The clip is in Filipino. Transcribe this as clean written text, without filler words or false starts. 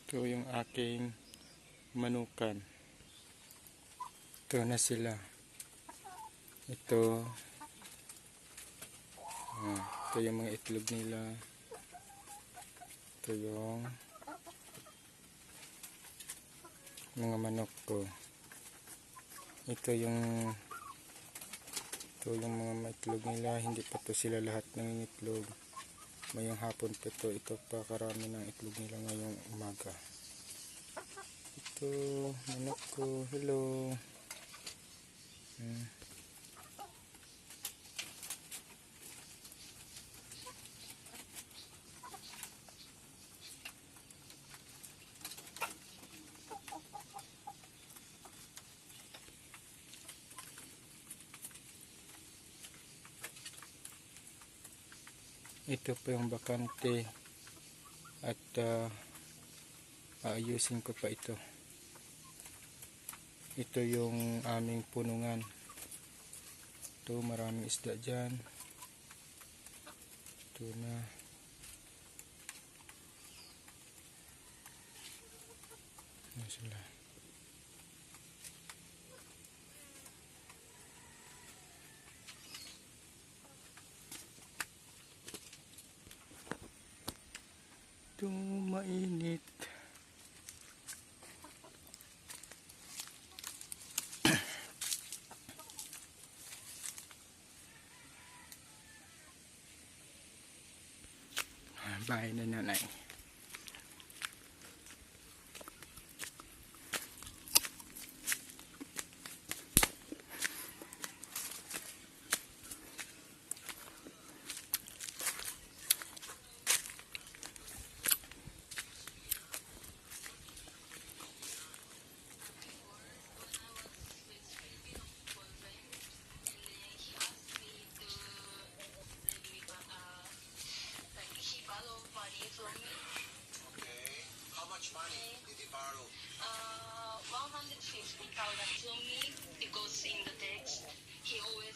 Ito yung aking manukan. Ito na sila. Ito. Ito yung mga itlog nila. Ito yung mga manok ko. Ito yung mga itlog nila. Hindi pa to sila lahat ng itlog. Mayang hapon pa ito. Ito pa karami ng itlog nila ngayong umaga. Ito, manok ko. Hello. Ito pa yung bakante at aayusin ko pa ito. Ito yung aming punungan. Ito maraming isda dyan. Ito na. Ano sila? Ito mainit. Bahay na nanay. Money did he borrow? 150,000 to me. It goes in the text. He always